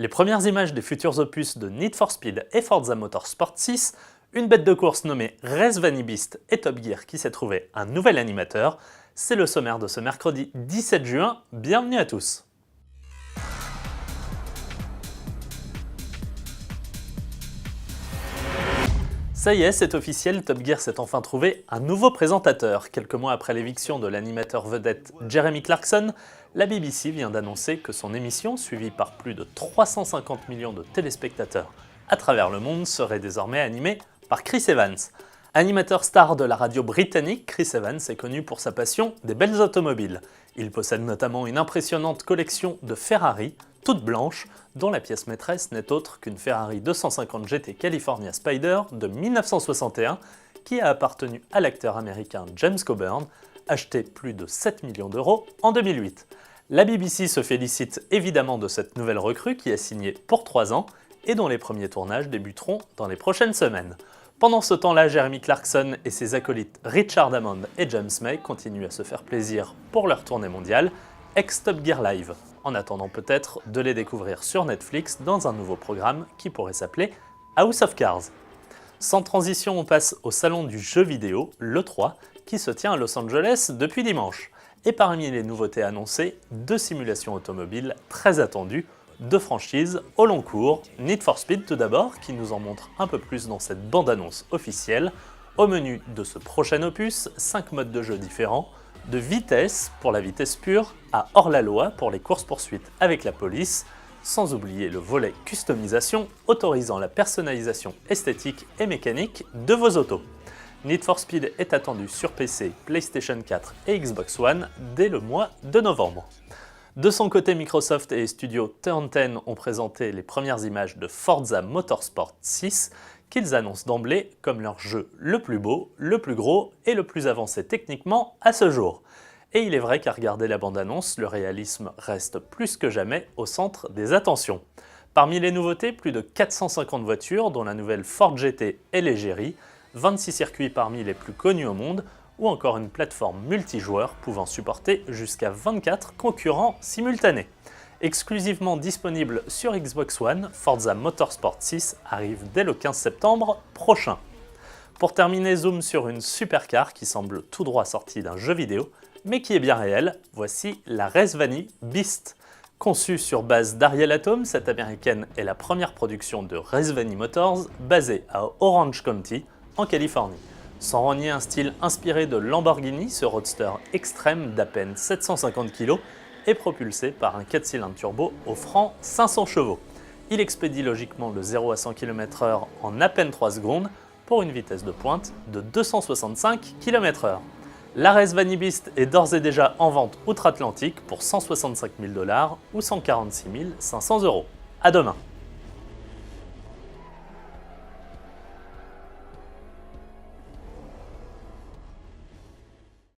Les premières images des futurs opus de Need for Speed et Forza Motorsport 6, une bête de course nommée Race Vanny Beast et Top Gear qui s'est trouvé un nouvel animateur, c'est le sommaire de ce mercredi 17 juin, bienvenue à tous. Ça y est, c'est officiel, Top Gear s'est enfin trouvé un nouveau présentateur. Quelques mois après l'éviction de l'animateur vedette Jeremy Clarkson, la BBC vient d'annoncer que son émission, suivie par plus de 350 millions de téléspectateurs à travers le monde, serait désormais animée par Chris Evans. Animateur star de la radio britannique, Chris Evans est connu pour sa passion des belles automobiles. Il possède notamment une impressionnante collection de Ferrari, toutes blanches, dont la pièce maîtresse n'est autre qu'une Ferrari 250 GT California Spider de 1961 qui a appartenu à l'acteur américain James Coburn, acheté plus de 7 millions d'euros en 2008. La BBC se félicite évidemment de cette nouvelle recrue qui est signée pour 3 ans et dont les premiers tournages débuteront dans les prochaines semaines. Pendant ce temps-là, Jeremy Clarkson et ses acolytes Richard Hammond et James May continuent à se faire plaisir pour leur tournée mondiale, ex-Top Gear Live, en attendant peut-être de les découvrir sur Netflix dans un nouveau programme qui pourrait s'appeler House of Cards. Sans transition, on passe au salon du jeu vidéo, l'E3, qui se tient à Los Angeles depuis dimanche. Et parmi les nouveautés annoncées, 2 simulations automobiles très attendues, 2 franchises au long cours, Need for Speed tout d'abord, qui nous en montre un peu plus dans cette bande-annonce officielle. Au menu de ce prochain opus, 5 modes de jeu différents, de vitesse pour la vitesse pure à hors-la-loi pour les courses-poursuites avec la police, sans oublier le volet customisation autorisant la personnalisation esthétique et mécanique de vos autos. Need for Speed est attendu sur PC, PlayStation 4 et Xbox One dès le mois de novembre. De son côté, Microsoft et les studios Turn 10 ont présenté les premières images de Forza Motorsport 6 qu'ils annoncent d'emblée comme leur jeu le plus beau, le plus gros et le plus avancé techniquement à ce jour. Et il est vrai qu'à regarder la bande-annonce, le réalisme reste plus que jamais au centre des attentions. Parmi les nouveautés, plus de 450 voitures, dont la nouvelle Ford GT et l'Égérie, 26 circuits parmi les plus connus au monde, ou encore une plateforme multijoueur pouvant supporter jusqu'à 24 concurrents simultanés. Exclusivement disponible sur Xbox One, Forza Motorsport 6 arrive dès le 15 septembre prochain. Pour terminer, zoom sur une supercar qui semble tout droit sortie d'un jeu vidéo, mais qui est bien réelle, voici la Race Vanny Beast. Conçue sur base d'Ariel Atom, cette américaine est la première production de Race Vanny Motors, basée à Orange County, en Californie. Sans renier un style inspiré de Lamborghini, ce roadster extrême d'à peine 750 kg est propulsé par un 4 cylindres turbo offrant 500 chevaux. Il expédie logiquement le 0 à 100 km/h en à peine 3 secondes pour une vitesse de pointe de 265 km/h. La Race Vanny Beast est d'ores et déjà en vente outre-Atlantique pour 165 000 $ ou 146 500 €. À demain.